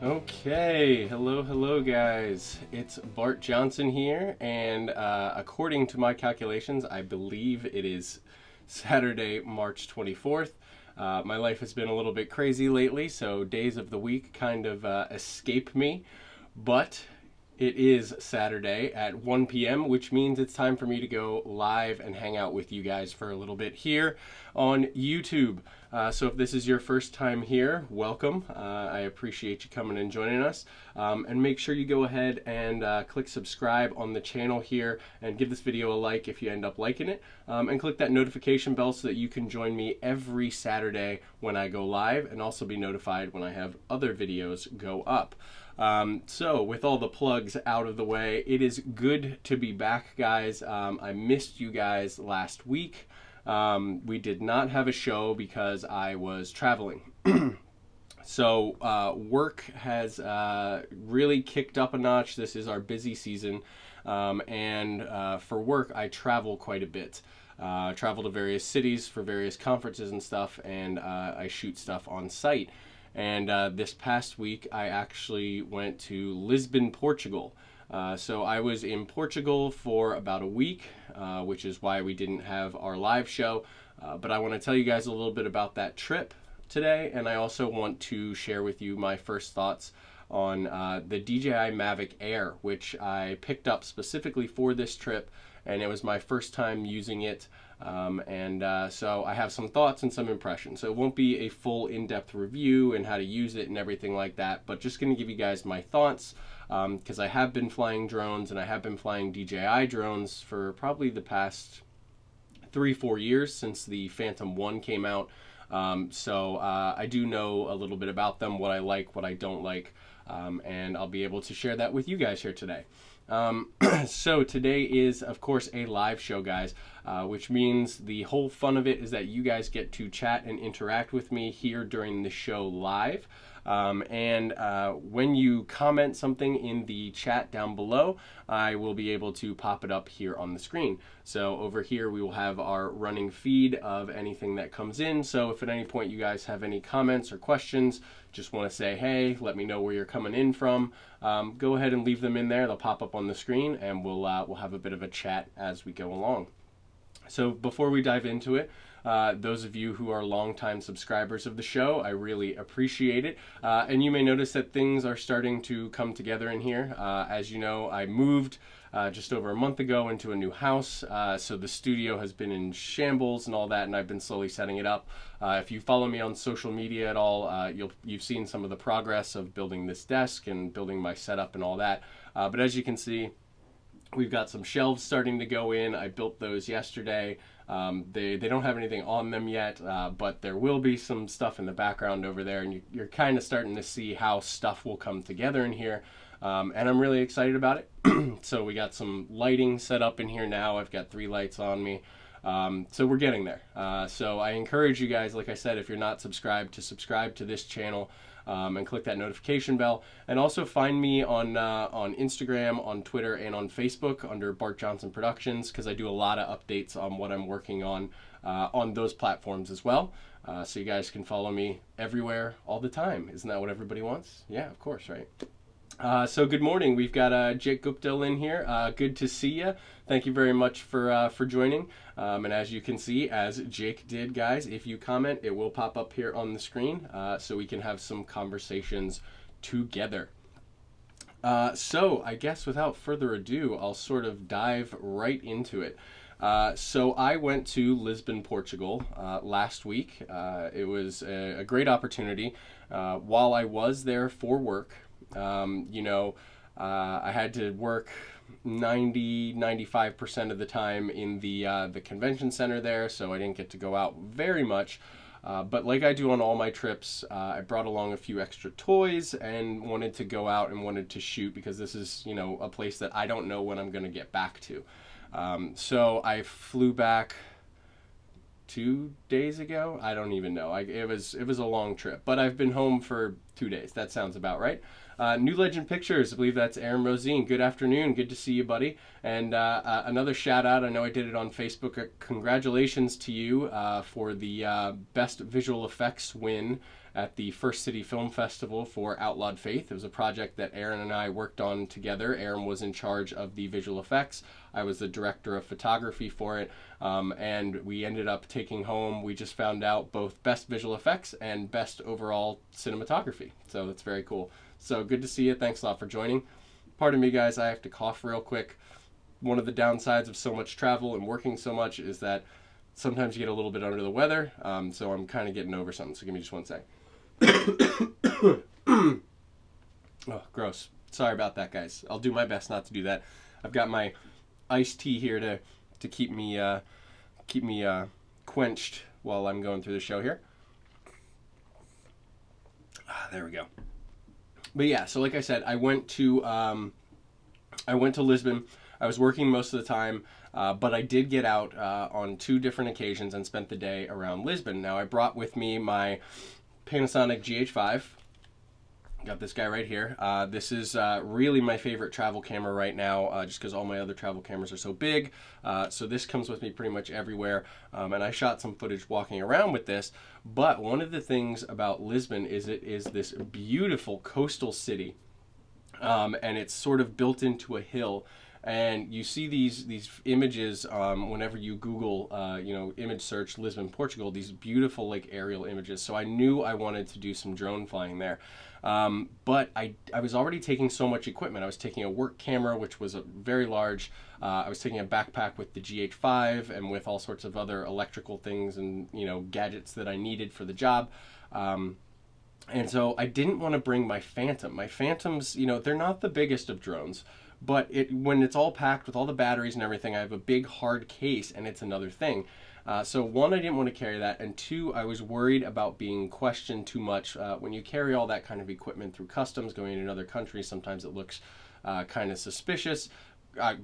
Okay, hello guys. It's Bart Johnson here, and according to my calculations, I believe it is Saturday, March 24th. My life has been a little bit crazy lately, so days of the week kind of escape me, but it is Saturday at 1 p.m., which means it's time for me to go live and hang out with you guys for a little bit here on YouTube. So if this is your first time here, welcome. I appreciate you coming and joining us. And make sure you go ahead and click subscribe on the channel here and give this video a like if you end up liking it. And click that notification bell so that you can join me every Saturday when I go live and also be notified when I have other videos go up. So with all the plugs out of the way, it is good to be back, guys. I missed you guys last week. We did not have a show because I was traveling. So work has really kicked up a notch. This is our busy season, and for work I travel quite a bit. Travel to various cities for various conferences and stuff, and I shoot stuff on site. And this past week I actually went to Lisbon, Portugal. So I was in Portugal for about a week, which is why we didn't have our live show. But I want to tell you guys a little bit about that trip today, and I also want to share with you my first thoughts on the DJI Mavic Air, which I picked up specifically for this trip, and it was my first time using it. So I have some thoughts and some impressions. So it won't be a full in-depth review and how to use it and everything like that, but just going to give you guys my thoughts, because I have been flying drones and I have been flying DJI drones for probably the past 3-4 years since the Phantom 1 came out. I do know a little bit about them, what I like, what I don't like, and I'll be able to share that with you guys here today. So today is, of course, a live show, guys, which means the whole fun of it is that you guys get to chat and interact with me here during the show live. When you comment something in the chat down below, I will be able to pop it up here on the screen. So over here we will have our running feed of anything that comes in. So if at any point you guys have any comments or questions, just want to say, hey, let me know where you're coming in from, go ahead and leave them in there. They'll pop up on the screen, and we'll have a bit of a chat as we go along. So before we dive into it, those of you who are longtime subscribers of the show, I really appreciate it. And you may notice that things are starting to come together in here. As you know, I moved just over a month ago into a new house, so the studio has been in shambles and all that, and I've been slowly setting it up. If you follow me on social media at all, you've seen some of the progress of building this desk and building my setup and all that. But as you can see, we've got some shelves starting to go in. I built those yesterday. They don't have anything on them yet, but there will be some stuff in the background over there, and you're kind of starting to see how stuff will come together in here. And I'm really excited about it. So we got some lighting set up in here now. I've got 3 lights on me. So we're getting there. So I encourage you guys, like I said, if you're not subscribed, to subscribe to this channel. And click that notification bell, and also find me on Instagram, on Twitter, and on Facebook under Bart Johnson Productions, because I do a lot of updates on what I'm working on those platforms as well. So you guys can follow me everywhere all the time. Isn't that what everybody wants? Yeah, of course, right? So good morning. We've got Jake Guptill in here. Good to see you. Thank you very much for joining. And as you can see, as Jake did, guys, if you comment, it will pop up here on the screen, so we can have some conversations together. So I guess without further ado, I'll sort of dive right into it. So I went to Lisbon, Portugal last week. It was a great opportunity. While I was there for work, I had to work 95% of the time in the convention center there, so I didn't get to go out very much. But like I do on all my trips, I brought along a few extra toys and wanted to go out and wanted to shoot, because this is, a place that I don't know when I'm going to get back to. So I flew back 2 days ago. I don't even know. It was a long trip, but I've been home for 2 days. That sounds about right. New Legend Pictures, I believe that's Aaron Rosine. Good afternoon. Good to see you, buddy. And another shout out. I know I did it on Facebook. Congratulations to you for the Best Visual Effects win at the First City Film Festival for Outlawed Faith. It was a project that Aaron and I worked on together. Aaron was in charge of the visual effects. I was the director of photography for it. And we ended up taking home, we just found out, both Best Visual Effects and Best Overall Cinematography. So that's very cool. So good to see you. Thanks a lot for joining. Pardon me, guys. I have to cough real quick. One of the downsides of so much travel and working so much is that sometimes you get a little bit under the weather. So I'm kind of getting over something. So give me just one sec. Oh, gross. Sorry about that, guys. I'll do my best not to do that. I've got my iced tea here to keep me quenched while I'm going through the show here. There we go. But yeah, so like I said, I went to Lisbon. I was working most of the time, but I did get out on 2 different occasions and spent the day around Lisbon. Now, I brought with me my Panasonic GH5. Got this guy right here. This is really my favorite travel camera right now, just because all my other travel cameras are so big. So this comes with me pretty much everywhere. And I shot some footage walking around with this. But one of the things about Lisbon is it is this beautiful coastal city. And it's sort of built into a hill. And you see these images whenever you Google, image search Lisbon, Portugal, these beautiful like aerial images. So I knew I wanted to do some drone flying there. But I was already taking so much equipment. I was taking a work camera, which was a very large. I was taking a backpack with the GH5 and with all sorts of other electrical things and, gadgets that I needed for the job. And so I didn't want to bring my Phantom. My Phantoms, they're not the biggest of drones. But when it's all packed with all the batteries and everything, I have a big hard case, and it's another thing. So 1, I didn't want to carry that, and 2, I was worried about being questioned too much. When you carry all that kind of equipment through customs, going in another country, sometimes it looks kind of suspicious.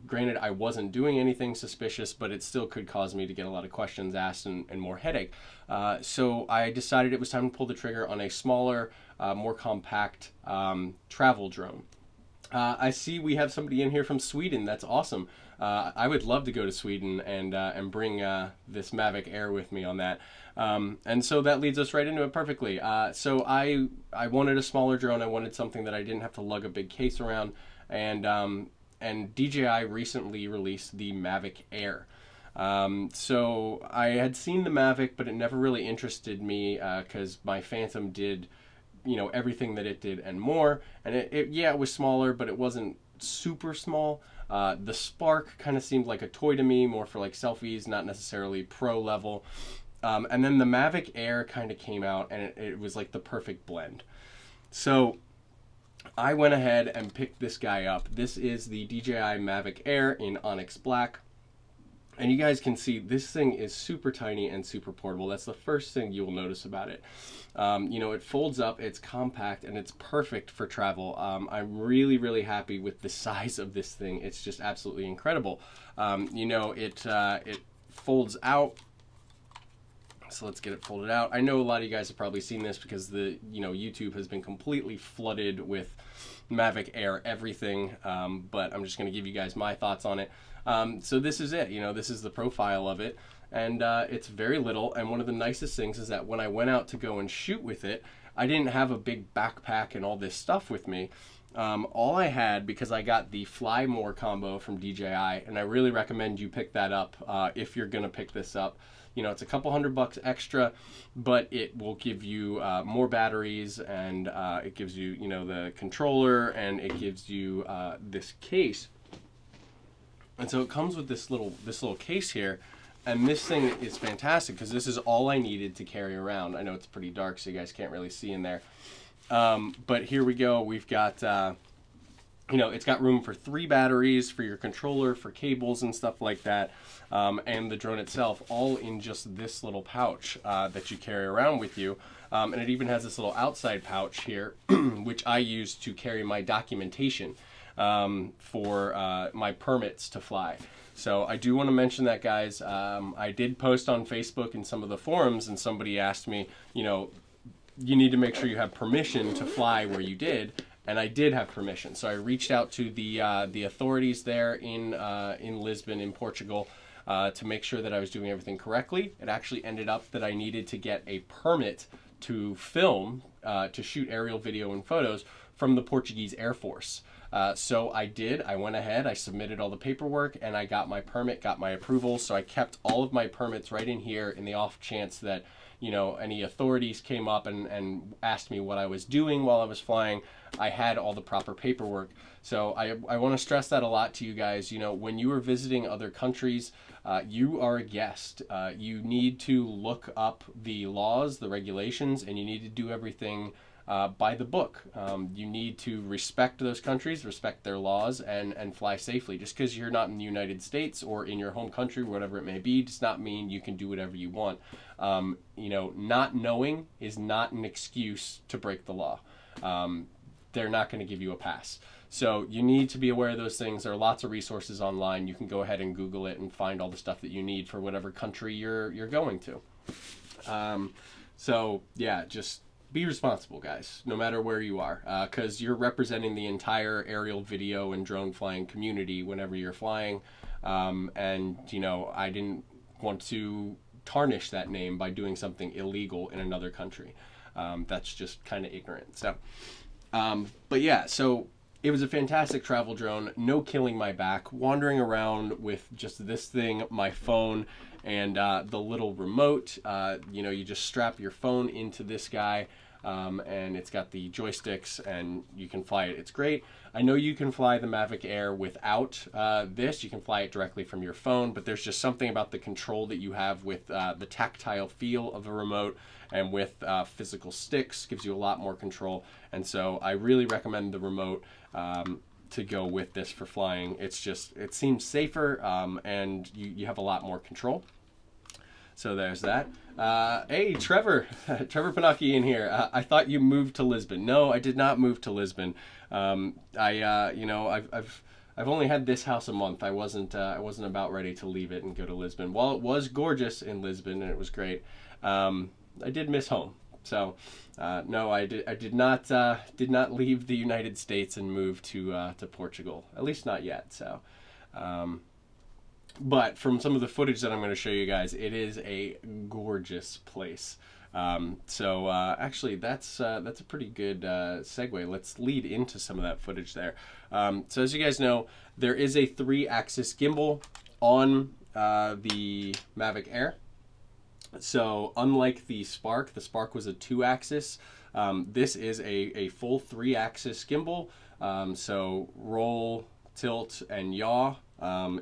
Granted, I wasn't doing anything suspicious, but it still could cause me to get a lot of questions asked and more headache. So I decided it was time to pull the trigger on a smaller, more compact travel drone. I see we have somebody in here from Sweden. That's awesome. I would love to go to Sweden and bring this Mavic Air with me on that. And so that leads us right into it perfectly. So I wanted a smaller drone. I wanted something that I didn't have to lug a big case around. And DJI recently released the Mavic Air. So I had seen the Mavic, but it never really interested me because my Phantom did everything that it did and more. And it was smaller, but it wasn't super small. The Spark kind of seemed like a toy to me, more for like selfies, not necessarily pro level. And then the Mavic Air kind of came out, and it was like the perfect blend. So I went ahead and picked this guy up. This is the DJI Mavic Air in Onyx Black. And you guys can see this thing is super tiny and super portable. That's the first thing you will notice about it. It folds up, it's compact, and it's perfect for travel. I'm really, really happy with the size of this thing. It's just absolutely incredible. It folds out. So let's get it folded out. I know a lot of you guys have probably seen this because YouTube has been completely flooded with Mavic Air everything, but I'm just going to give you guys my thoughts on it. So this is it. This is the profile of it, and it's very little. And one of the nicest things is that when I went out to go and shoot with it, I didn't have a big backpack and all this stuff with me. All I had, because I got the Fly More combo from DJI, and I really recommend you pick that up if you're going to pick this up. It's a couple $100 extra, but it will give you more batteries, and it gives you, the controller, and it gives you this case. And so it comes with this little case here, and this thing is fantastic because this is all I needed to carry around. I know it's pretty dark, so you guys can't really see in there. But here we go. We've got, it's got room for 3 batteries for your controller, for cables and stuff like that. And the drone itself, all in just this little pouch that you carry around with you. And it even has this little outside pouch here, which I use to carry my documentation for my permits to fly. So I do want to mention that, guys. I did post on Facebook in some of the forums, and somebody asked me, you need to make sure you have permission to fly where you did. And I did have permission, so I reached out to the authorities there in Lisbon, in Portugal, to make sure that I was doing everything correctly. It actually ended up that I needed to get a permit to film, to shoot aerial video and photos from the Portuguese Air Force. So I did. I went ahead, I submitted all the paperwork, and I got my permit, got my approval. So I kept all of my permits right in here in the off chance that, you know, any authorities came up and asked me what I was doing while I was flying. I had all the proper paperwork. So I want to stress that a lot to you guys. You know, when you are visiting other countries, you are a guest. You need to look up the laws, the regulations, and you need to do everything by the book. You need to respect those countries, respect their laws, and fly safely. Just because you're not in the United States or in your home country, whatever it may be, does not mean you can do whatever you want. You know, not knowing is not an excuse to break the law. They're not going to give you a pass. So you need to be aware of those things. There are lots of resources online. You can go ahead and Google it and find all the stuff that you need for whatever country you're going to. So yeah, just be responsible, guys, no matter where you are, because you're representing the entire aerial video and drone flying community whenever you're flying. And, you know, I didn't want to tarnish that name by doing something illegal in another country. That's just kind of ignorant. So, but yeah, so it was a fantastic travel drone, no killing my back, wandering around with just this thing, my phone, and the little remote. You know, you just strap your phone into this guy, and it's got the joysticks, and you can fly it. It's great. I know you can fly the Mavic Air without this. You can fly it directly from your phone, but there's just something about the control that you have with the tactile feel of a remote and with physical sticks. Gives you a lot more control. And so I really recommend the remote to go with this for flying. It's just, it seems safer, and you have a lot more control. So there's that. Hey, Trevor Panaki in here. I thought you moved to Lisbon. No, I did not move to Lisbon. You know, I've only had this house a month. I wasn't about ready to leave it and go to Lisbon. While it was gorgeous in Lisbon and it was great, I did miss home. So no, I did not leave the United States and move to Portugal. At least not yet. So. But from some of the footage that I'm going to show you guys, it is a gorgeous place. Actually, that's a pretty good segue. Let's lead into some of that footage there. So as you guys know, there is a 3-axis gimbal on the Mavic Air. So unlike the Spark was a 2-axis. This is a full 3-axis gimbal. So roll, tilt, and yaw.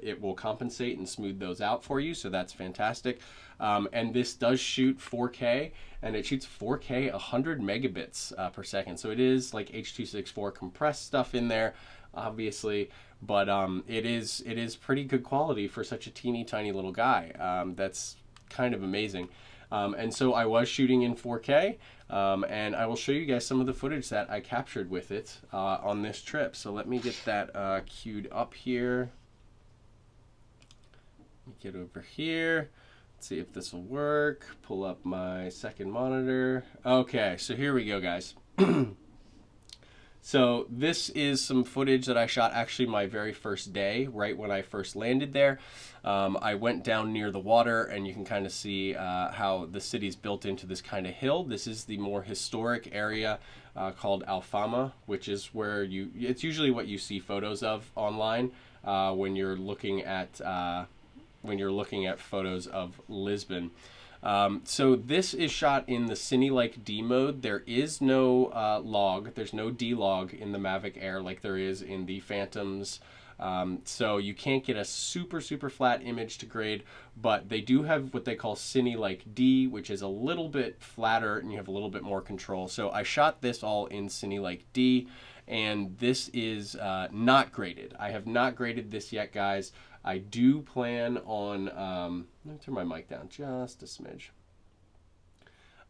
It will compensate and smooth those out for you, so that's fantastic. And this does shoot 4K, and it shoots 4K 100 megabits per second. So it is like H.264 compressed stuff in there, obviously, but it is pretty good quality for such a teeny tiny little guy. That's kind of amazing. And so I was shooting in 4K, and I will show you guys some of the footage that I captured with it on this trip. So let me get that queued up here. Get over here. Let's see if this will work. Pull up my second monitor. Okay, so here we go, guys. So this is some footage that I shot actually my very first day, right when I first landed there. I went down near the water, and you can kind of see how the city's built into this kind of hill. This is the more historic area called Alfama, which is where it's usually what you see photos of online when you're looking at photos of Lisbon. So this is shot in the Cine-like D mode. There is no log. There's no D-log in the Mavic Air like there is in the Phantoms. So you can't get a super flat image to grade, but they do have what they call Cine-like D, which is a little bit flatter and you have a little bit more control. So I shot this all in Cine-like D, and this is not graded. I have not graded this yet, guys. I do plan on, let me turn my mic down just a smidge.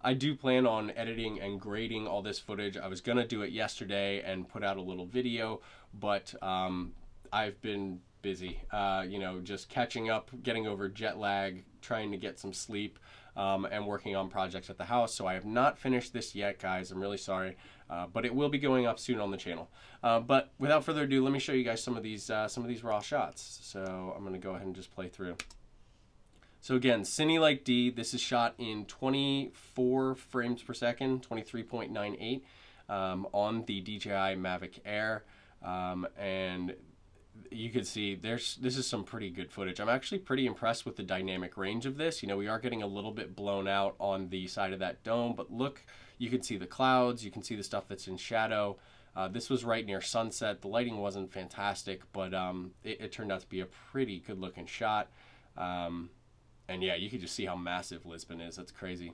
I do plan on editing and grading all this footage. I was going to do it yesterday and put out a little video, but I've been busy, you know, just catching up, getting over jet lag, trying to get some sleep. and working on projects at the house. So I have not finished this yet, guys. I'm really sorry, but it will be going up soon on the channel. But without further ado, let me show you guys some of these raw shots. So I'm going to go ahead and just play through. So again, Cine Like D, this is shot in 24 frames per second, 23.98 on the DJI Mavic Air. And you can see this is some pretty good footage. I'm actually pretty impressed with the dynamic range of this. You know, we are getting a little bit blown out on the side of that dome, but look, you can see the clouds, you can see the stuff that's in shadow. This was right near sunset. The lighting wasn't fantastic, but it turned out to be a pretty good looking shot. And yeah, you can just see how massive Lisbon is. That's crazy.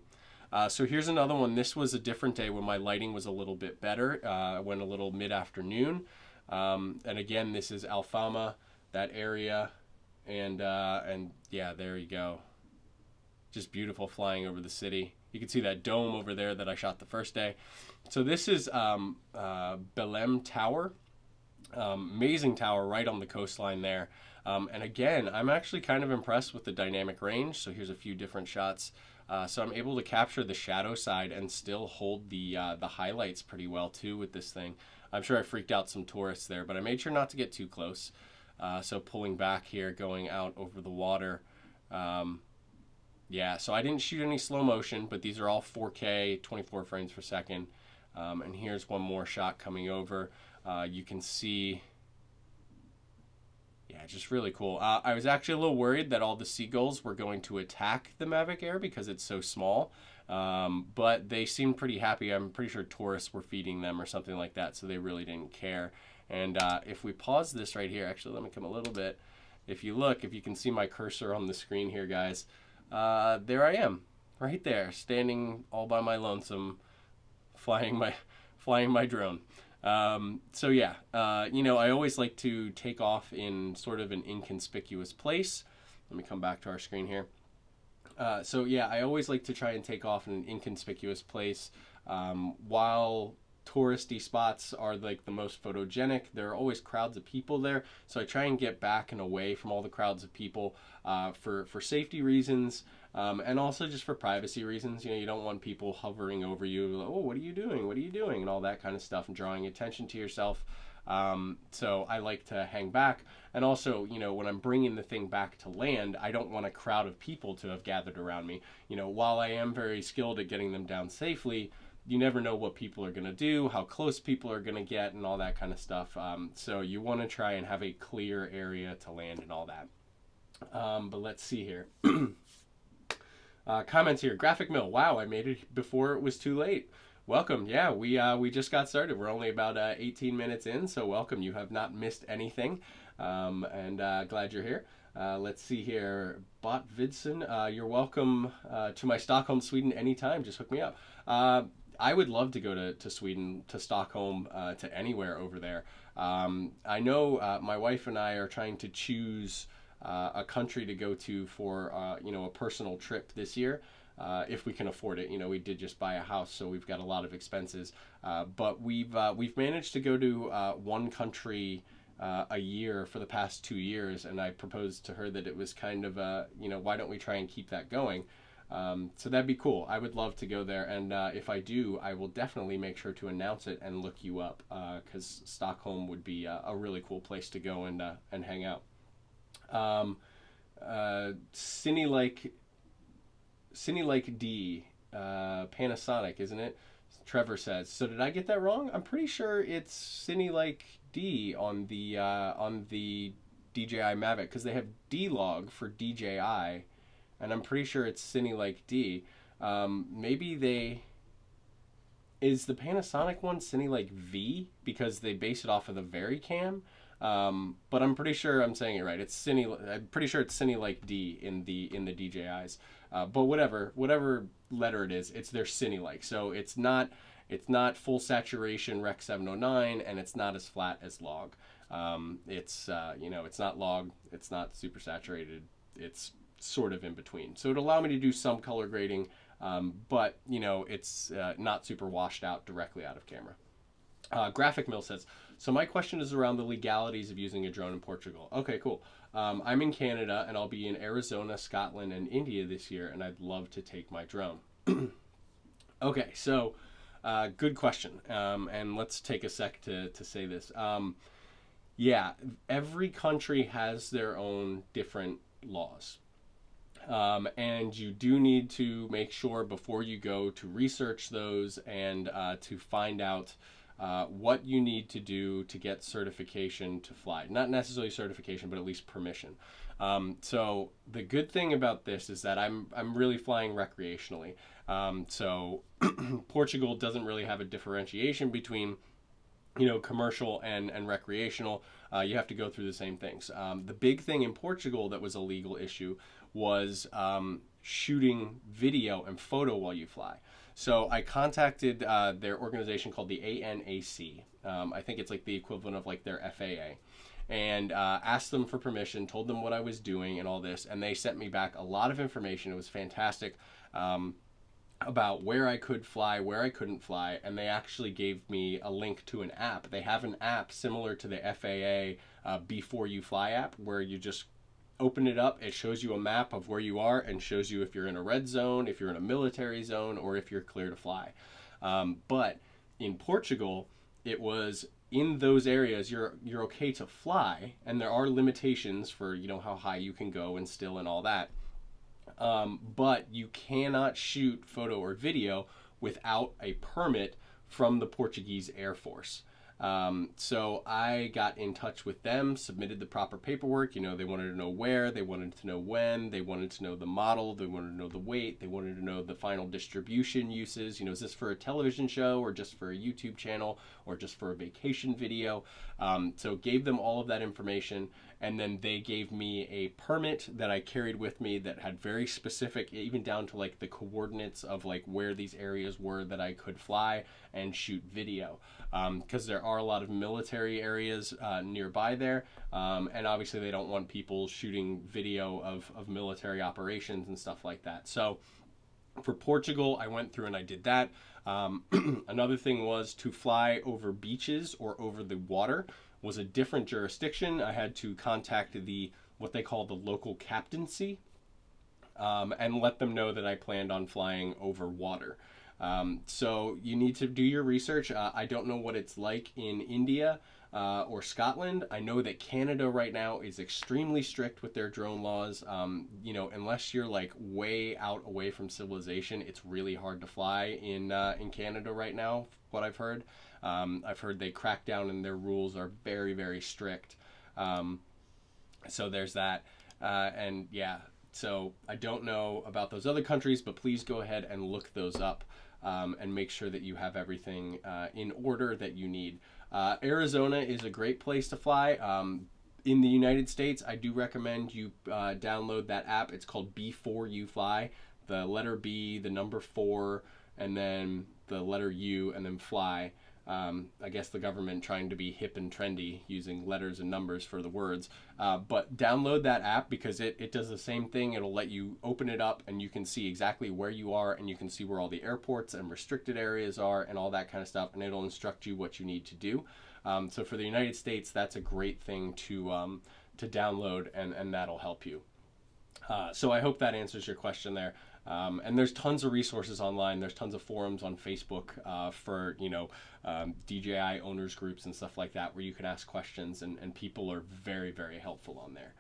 So here's another one. This was a different day when my lighting was a little bit better. I went a little mid-afternoon. And again, this is Alfama, that area. And yeah, there you go. Just beautiful flying over the city. You can see that dome over there that I shot the first day. So this is Belém Tower. Amazing tower right on the coastline there. And again, I'm actually kind of impressed with the dynamic range. So here's a few different shots. So I'm able to capture the shadow side and still hold the highlights pretty well too with this thing. I'm sure I freaked out some tourists there, but I made sure not to get too close. So pulling back here, going out over the water. Yeah, so I didn't shoot any slow motion, but these are all 4K, 24 frames per second. And here's one more shot coming over. You can see... Yeah, just really cool. I was actually a little worried that all the seagulls were going to attack the Mavic Air because it's so small, but they seemed pretty happy. I'm pretty sure tourists were feeding them or something like that, so they really didn't care. And if we pause this right here, actually, let me come a little bit. If you look, if you can see my cursor on the screen here, guys, there I am, right there, standing all by my lonesome, flying my drone. So yeah, you know, I always like to take off in sort of an inconspicuous place. Let me come back to our screen here. So yeah, I always like to try and take off in an inconspicuous place. While touristy spots are like the most photogenic, there are always crowds of people there. So I try and get back and away from all the crowds of people for safety reasons. And also just for privacy reasons. You know, you don't want people hovering over you, like, oh, what are you doing? What are you doing? And all that kind of stuff, and drawing attention to yourself. So I like to hang back. And also, you know, when I'm bringing the thing back to land, I don't want a crowd of people to have gathered around me. You know, while I am very skilled at getting them down safely, you never know what people are going to do, how close people are going to get, and all that kind of stuff. So you want to try and have a clear area to land and all that. But let's see here. Comments here. Graphic Mill. Wow, I made it before it was too late. Welcome. Yeah, we just got started. We're only about 18 minutes in, so welcome. You have not missed anything, and glad you're here. Let's see here. Bot Vidson, you're welcome to my Stockholm, Sweden anytime. Just hook me up. I would love to go to Sweden, to Stockholm, to anywhere over there. I know my wife and I are trying to choose a country to go to for you know, a personal trip this year, if we can afford it. You know, we did just buy a house, so we've got a lot of expenses. But we've managed to go to one country a year for the past 2 years, and I proposed to her that it was kind of you know, why don't we try and keep that going? So that'd be cool. I would love to go there, and if I do, I will definitely make sure to announce it and look you up, because Stockholm would be a really cool place to go and hang out. Cine Like D, Panasonic, isn't it? Trevor says. So did I get that wrong? I'm pretty sure it's Cine Like D on the DJI Mavic, because they have D-Log for DJI, and I'm pretty sure it's Cine Like D. Maybe is the Panasonic one Cine Like V, because they base it off of the VariCam? But I'm pretty sure I'm saying it right. I'm pretty sure it's Cine Like D in the DJIs. But whatever letter it is, it's their Cine Like. So it's not full saturation Rec 709, and it's not as flat as log. It's you know, it's not log, it's not super saturated. It's sort of in between. So it'll allow me to do some color grading, but you know, it's not super washed out directly out of camera. Graphic Mill says, so my question is around the legalities of using a drone in Portugal. Okay, cool. I'm in Canada and I'll be in Arizona, Scotland, and India this year, and I'd love to take my drone. Okay, so good question. And let's take a sec to say this. Yeah, every country has their own different laws. And you do need to make sure before you go to research those and to find out what you need to do to get certification to fly. Not necessarily certification, but at least permission. So the good thing about this is that I'm really flying recreationally. So Portugal doesn't really have a differentiation between commercial and recreational. You have to go through the same things. The big thing in Portugal that was a legal issue was shooting video and photo while you fly. So I contacted their organization called the ANAC. I think it's like the equivalent of like their FAA. And asked them for permission, told them what I was doing and all this, and they sent me back a lot of information. It was fantastic. About where I could fly, where I couldn't fly, and they actually gave me a link to an app. They have an app similar to the FAA Before You Fly app, where you just open it up, it shows you a map of where you are and shows you if you're in a red zone, if you're in a military zone, or if you're clear to fly. But in Portugal, it was in those areas you're okay to fly, and there are limitations for how high you can go and still and all that. But you cannot shoot photo or video without a permit from the Portuguese Air Force. So I got in touch with them, submitted the proper paperwork. They wanted to know where, they wanted to know when, they wanted to know the model, they wanted to know the weight, they wanted to know the final distribution uses. Is this for a television show or just for a YouTube channel or just for a vacation video? So gave them all of that information, and then they gave me a permit that I carried with me that had very specific, even down to like the coordinates of like where these areas were that I could fly and shoot video. Because there are a lot of military areas nearby there, and obviously they don't want people shooting video of military operations and stuff like that. So for Portugal, I went through and I did that. Another thing was to fly over beaches or over the water was a different jurisdiction. I had to contact what they call the local captaincy and let them know that I planned on flying over water. So you need to do your research. I don't know what it's like in India or Scotland. I know that Canada right now is extremely strict with their drone laws. Unless you're like way out away from civilization, it's really hard to fly in Canada right now, what I've heard. I've heard they crack down and their rules are very, very strict. So there's that. And yeah, so I don't know about those other countries, but please go ahead and look those up. And make sure that you have everything in order that you need. Arizona is a great place to fly. In the United States, I do recommend you download that app. It's called Before You Fly. The letter B, the number 4, and then the letter U, and then fly. I guess the government trying to be hip and trendy using letters and numbers for the words. But download that app because it does the same thing. It'll let you open it up and you can see exactly where you are, and you can see where all the airports and restricted areas are and all that kind of stuff, and it'll instruct you what you need to do. So for the United States, that's a great thing to download, and that'll help you. So I hope that answers your question there. And there's tons of resources online. There's tons of forums on Facebook for DJI owners groups and stuff like that, where you can ask questions, and people are very, very helpful on there.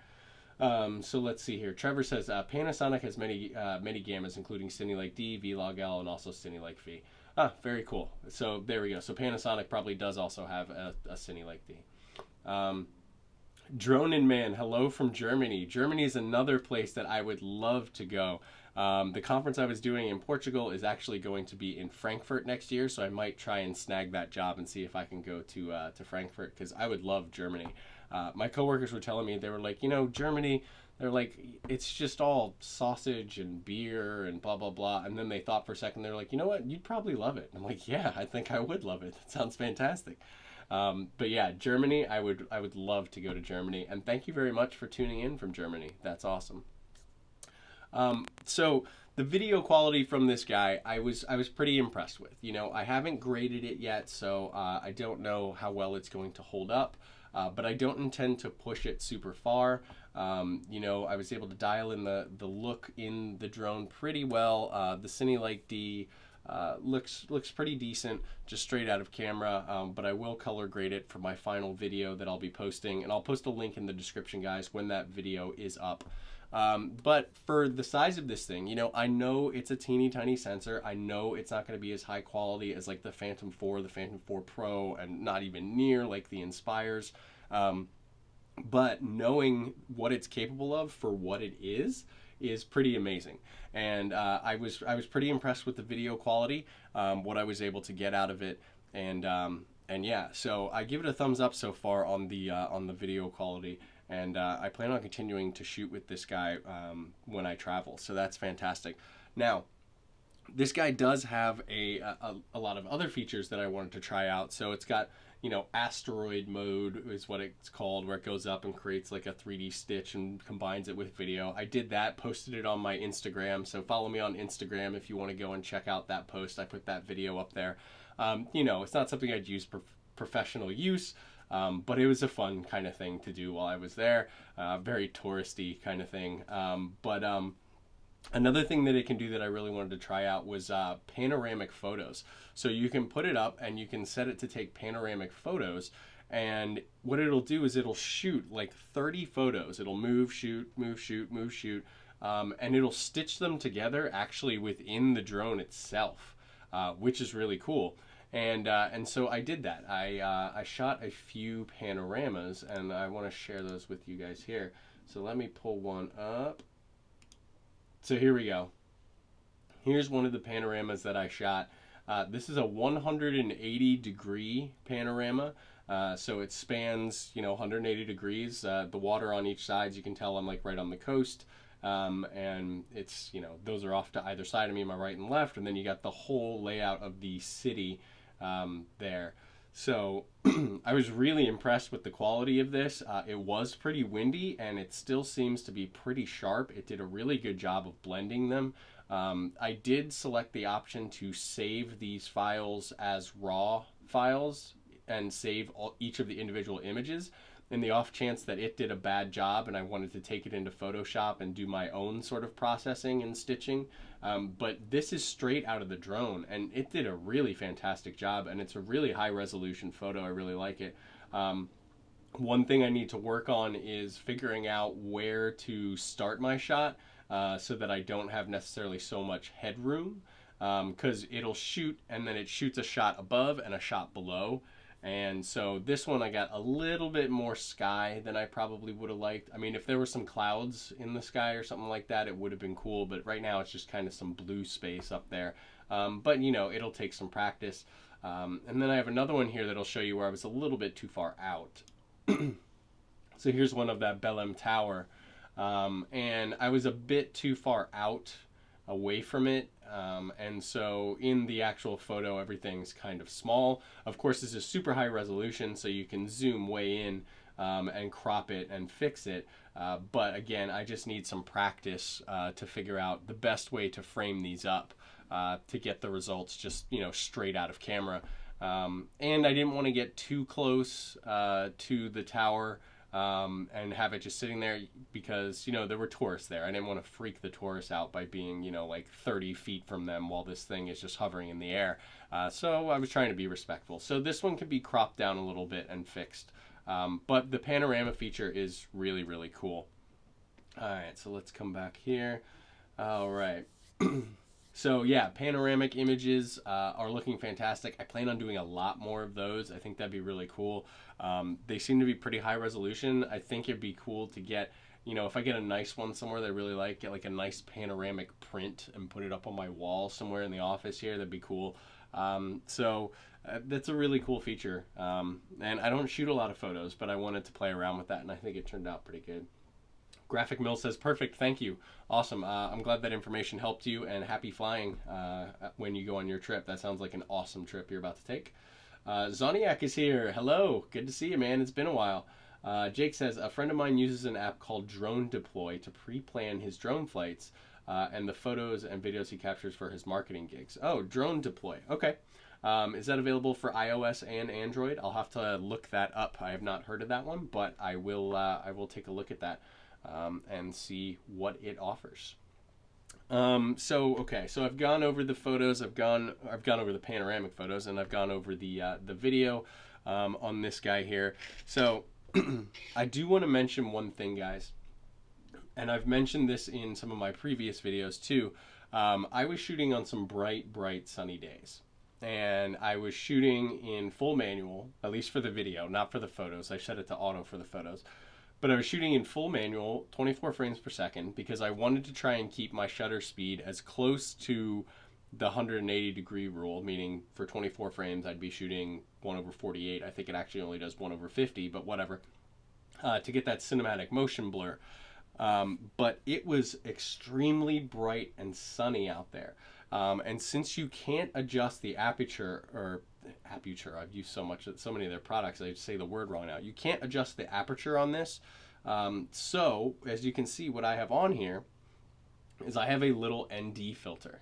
So let's see here. Trevor says Panasonic has many gammas, including Cine Lake D, V-Log L, and also Cine Lake V. Ah, very cool. So there we go. So Panasonic probably does also have a Cine Lake D. Drone and Man, hello from Germany. Germany is another place that I would love to go. The conference I was doing in Portugal is actually going to be in Frankfurt next year, so I might try and snag that job and see if I can go to Frankfurt, because I would love Germany. My coworkers were telling me, they were like, Germany, they're like, it's just all sausage and beer and blah, blah, blah. And then they thought for a second, they're like, you know what, you'd probably love it. I'm like, yeah, I think I would love it. That sounds fantastic. But yeah, Germany, I would love to go to Germany. And thank you very much for tuning in from Germany. That's awesome. So the video quality from this guy, I was pretty impressed with. You know, I haven't graded it yet, so I don't know how well it's going to hold up. But I don't intend to push it super far. You know, I was able to dial in the look in the drone pretty well. The Cinelike D looks pretty decent, just straight out of camera. But I will color grade it for my final video that I'll be posting, and I'll post a link in the description, guys, when that video is up. But for the size of this thing, you know, I know it's a teeny tiny sensor. I know it's not going to be as high quality as like the Phantom 4, the Phantom 4 Pro, and not even near like the Inspires. But knowing what it's capable of for what it is pretty amazing. And I was pretty impressed with the video quality, what I was able to get out of it, and yeah, so I give it a thumbs up so far on the video quality. And I plan on continuing to shoot with this guy when I travel, so that's fantastic. Now, this guy does have a lot of other features that I wanted to try out. So it's got, you know, Asteroid Mode is what it's called, where it goes up and creates like a 3D stitch and combines it with video. I did that, posted it on my Instagram, so follow me on Instagram if you want to go and check out that post. I put that video up there. You know, it's not something I'd use for professional use, but it was a fun kind of thing to do while I was there. Very touristy kind of thing. Another thing that it can do that I really wanted to try out was panoramic photos. So you can put it up and you can set it to take panoramic photos, and what it'll do is it'll shoot like 30 photos. It'll move, shoot, move, shoot, move, shoot, and it'll stitch them together actually within the drone itself, which is really cool. And so I did that. I shot a few panoramas, and I want to share those with you guys here. So let me pull one up. So here we go. Here's one of the panoramas that I shot. This is a 180 degree panorama. So it spans, you know, 180 degrees. The water on each side, you can tell I'm like right on the coast. And it's, you know, those are off to either side of me, my right and left. And then you got the whole layout of the city there. So I was really impressed with the quality of this. It was pretty windy, and it still seems to be pretty sharp. It did a really good job of blending them. I did select the option to save these files as raw files and save each of the individual images, in the off chance that it did a bad job and I wanted to take it into Photoshop and do my own sort of processing and stitching. But this is straight out of the drone, and it did a really fantastic job, and it's a really high resolution photo. I really like it. One thing I need to work on is figuring out where to start my shot so that I don't have necessarily so much headroom, because it'll shoot and then it shoots a shot above and a shot below. And so this one I got a little bit more sky than I probably would have liked. I mean, if there were some clouds in the sky or something like that, it would have been cool. But right now it's just kind of some blue space up there. But, you know, it'll take some practice. And then I have another one here that'll show you where I was a little bit too far out. So here's one of that Belém Tower. And I was a bit too far out away from it. And so in the actual photo, everything's kind of small. Of course, this is super high resolution, so you can zoom way in and crop it and fix it. But again, I just need some practice to figure out the best way to frame these up to get the results just, you know, straight out of camera. And I didn't want to get too close to the tower and have it just sitting there because, you know, there were tourists there. I didn't want to freak the tourists out by being, you know, like 30 feet from them while this thing is just hovering in the air. So I was trying to be respectful. So this one can be cropped down a little bit and fixed. But the panorama feature is really, really cool. All right, so let's come back here. All right. So yeah, panoramic images are looking fantastic. I plan on doing a lot more of those. I think that'd be really cool. They seem to be pretty high resolution. I think it'd be cool to get, you know, if I get a nice one somewhere that I really like, get like a nice panoramic print and put it up on my wall somewhere in the office here. That'd be cool. So that's a really cool feature. And I don't shoot a lot of photos, but I wanted to play around with that, and I think it turned out pretty good. Graphic Mill says, perfect, thank you. Awesome. I'm glad that information helped you, and happy flying when you go on your trip. That sounds like an awesome trip you're about to take. Zoniac is here. Hello. Good to see you, man. It's been a while. Jake says, a friend of mine uses an app called Drone Deploy to pre-plan his drone flights. and the photos and videos he captures for his marketing gigs. Oh, drone deploy. Okay. Is that available for iOS and Android? I'll have to look that up. I have not heard of that one, but I will take a look at that and see what it offers. So I've gone over the photos, I've gone over the panoramic photos, and I've gone over the video on this guy here. So I do want to mention one thing, guys, and I've mentioned this in some of my previous videos too. I was shooting on some bright sunny days, and I was shooting in full manual, at least for the video, not for the photos. I set it to auto for the photos. But I was shooting in full manual, 24 frames per second, because I wanted to try and keep my shutter speed as close to the 180-degree rule, meaning for 24 frames I'd be shooting 1/48. I think it actually only does 1/50, but whatever, to get that cinematic motion blur. But it was extremely bright and sunny out there. And since you can't adjust the aperture, I've used so many of their products, I say the word wrong now. You can't adjust the aperture on this. So as you can see, what I have on here is I have a little ND filter.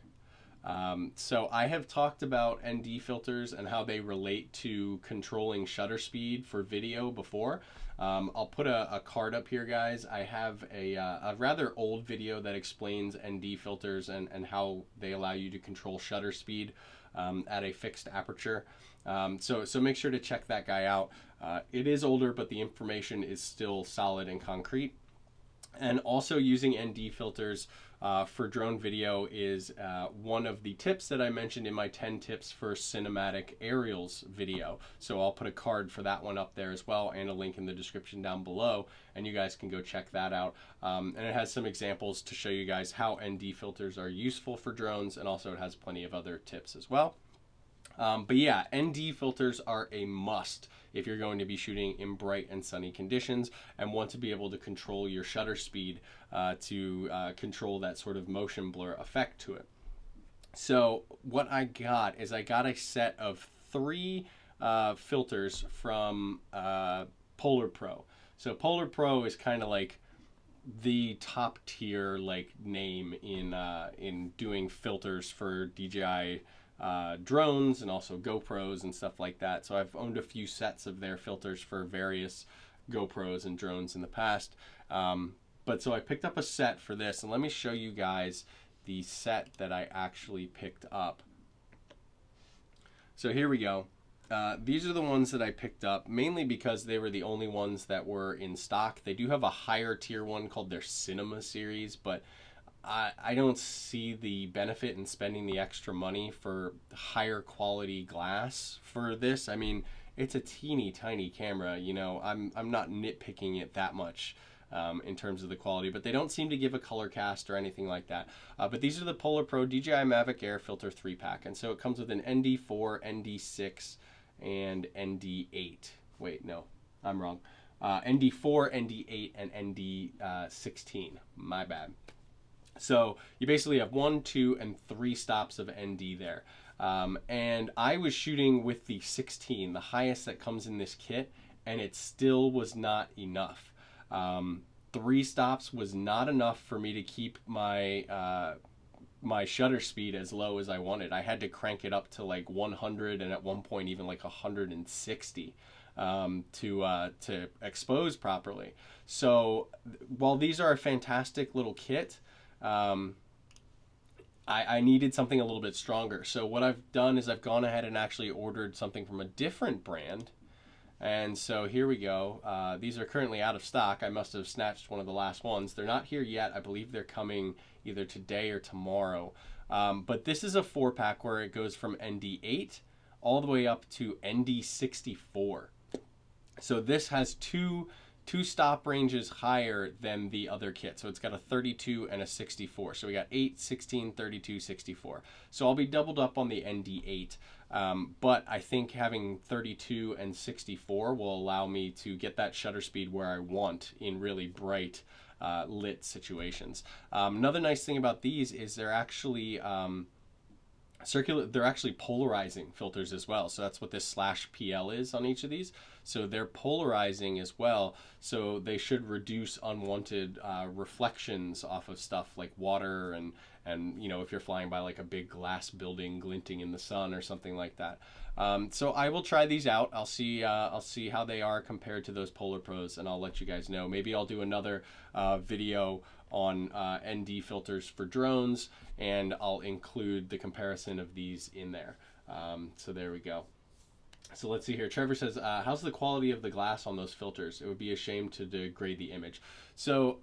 So I have talked about ND filters and how they relate to controlling shutter speed for video before. I'll put a card up here, guys. I have a rather old video that explains ND filters and how they allow you to control shutter speed at a fixed aperture. So make sure to check that guy out. It is older, but the information is still solid and concrete. And also using ND filters for drone video is one of the tips that I mentioned in my 10 tips for cinematic aerials video. So I'll put a card for that one up there as well, and a link in the description down below, and you guys can go check that out. And it has some examples to show you guys how ND filters are useful for drones, and also it has plenty of other tips as well. But yeah, ND filters are a must if you're going to be shooting in bright and sunny conditions and want to be able to control your shutter speed to control that sort of motion blur effect to it. So what I got is I got a set of 3 filters from Polar Pro. So Polar Pro is kind of like the top tier name in doing filters for DJI drones and also GoPros and stuff like that. So I've owned a few sets of their filters for various GoPros and drones in the past. But so I picked up a set for this, and let me show you guys the set that I actually picked up. So here we go. These are the ones that I picked up mainly because they were the only ones that were in stock. They do have a higher tier one called their Cinema series, but I don't see the benefit in spending the extra money for higher quality glass for this. I mean, it's a teeny tiny camera, you know. I'm not nitpicking it that much in terms of the quality, but they don't seem to give a color cast or anything like that. But these are the Polar Pro DJI Mavic Air Filter 3-pack, and so it comes with an ND4, ND6, and ND8. Wait, no, I'm wrong. ND4, ND8, and ND16. My bad. So you basically have 1, 2, and 3 stops of ND there. And I was shooting with the 16, the highest that comes in this kit, and it still was not enough. 3 stops was not enough for me to keep my my shutter speed as low as I wanted. I had to crank it up to like 100, and at one point even like 160 to expose properly. So while these are a fantastic little kit, I needed something a little bit stronger. So what I've done is I've gone ahead and actually ordered something from a different brand. And so here we go. These are currently out of stock. I must have snatched one of the last ones. They're not here yet. I believe they're coming either today or tomorrow. But this is a 4-pack where it goes from ND8 all the way up to ND64. So this has two stop ranges higher than the other kit. So it's got a 32 and a 64. So we got 8, 16, 32, 64. So I'll be doubled up on the ND8. But I think having 32 and 64 will allow me to get that shutter speed where I want in really bright lit situations. Another nice thing about these is they're actually they're actually polarizing filters as well. So that's what this /PL is on each of these. So they're polarizing as well. So they should reduce unwanted reflections off of stuff like water and you know, if you're flying by like a big glass building glinting in the sun or something like that. So I will try these out. I'll see how they are compared to those Polar Pros, and I'll let you guys know. Maybe I'll do another video on ND filters for drones, and I'll include the comparison of these in there. So there we go. So let's see here. Trevor says, how's the quality of the glass on those filters? It would be a shame to degrade the image. So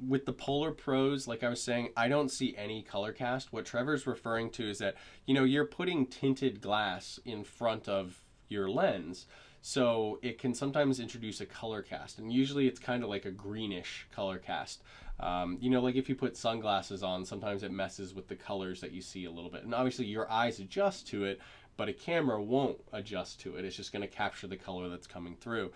with the Polar Pros, like I was saying, I don't see any color cast. What Trevor's referring to is that, you know, you're putting tinted glass in front of your lens. So it can sometimes introduce a color cast, and usually it's kind of like a greenish color cast. You know, like if you put sunglasses on, sometimes it messes with the colors that you see a little bit. And obviously your eyes adjust to it, but a camera won't adjust to it. It's just going to capture the color that's coming through.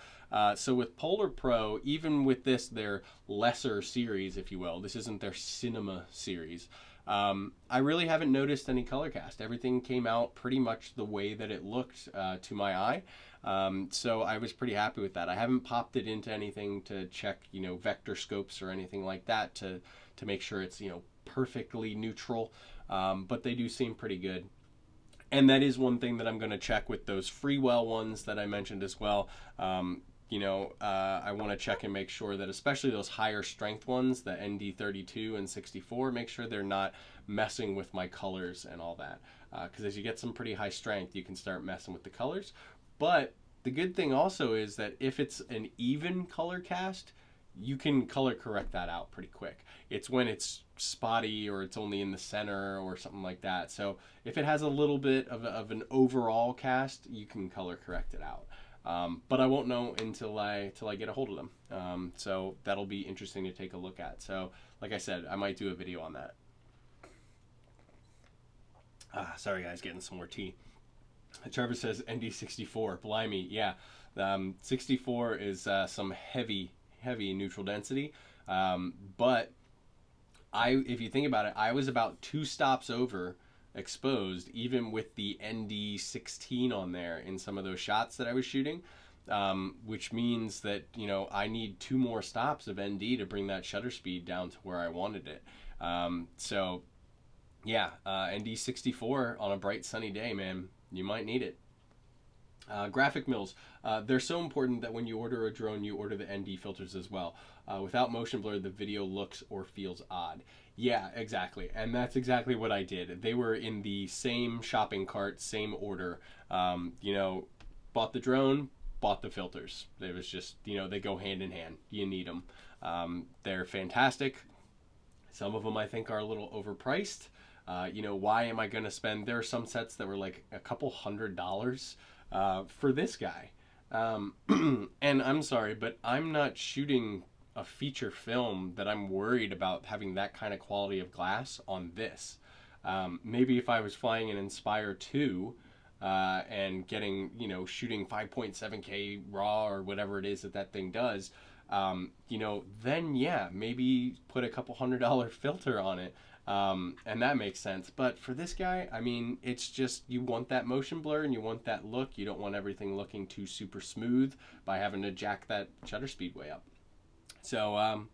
So with Polar Pro, even with this, their lesser series, if you will, this isn't their cinema series, I really haven't noticed any color cast. Everything came out pretty much the way that it looked to my eye. So I was pretty happy with that. I haven't popped it into anything to check, you know, vector scopes or anything like that to make sure it's, you know, perfectly neutral. But they do seem pretty good. And that is one thing that I'm going to check with those Freewell ones that I mentioned as well. You know, I want to check and make sure that, especially those higher strength ones, the ND32 and 64, make sure they're not messing with my colors and all that. Because as you get some pretty high strength, you can start messing with the colors. But the good thing also is that if it's an even color cast, you can color correct that out pretty quick. It's when it's spotty or it's only in the center or something like that. So if it has a little bit of an overall cast, you can color correct it out. But I won't know until I get a hold of them. So that'll be interesting to take a look at. So like I said, I might do a video on that. Sorry guys, getting some more tea. Trevor says ND64, blimey, yeah. 64 is some heavy neutral density. But if you think about it, I was about 2 stops over exposed, even with the ND16 on there in some of those shots that I was shooting, which means that, you know, I need 2 more stops of ND to bring that shutter speed down to where I wanted it. So yeah, ND64 on a bright sunny day, man, you might need it. Graphic mills, they're so important that when you order a drone, you order the ND filters as well. Without motion blur, the video looks or feels odd. Yeah, exactly. And that's exactly what I did. They were in the same shopping cart, same order. You know, bought the drone, bought the filters. It was just, you know, they go hand in hand. You need them. They're fantastic. Some of them I think are a little overpriced. You know, why am I going to spend? There are some sets that were like a couple $100 for this guy. And I'm sorry, but I'm not shooting a feature film that I'm worried about having that kind of quality of glass on this. Maybe if I was flying an Inspire 2 and getting, you know, shooting 5.7K RAW or whatever it is that thing does, you know, then yeah, maybe put a couple $100 filter on it. And that makes sense. But for this guy, I mean, it's just, you want that motion blur and you want that look. You don't want everything looking too super smooth by having to jack that shutter speed way up. So,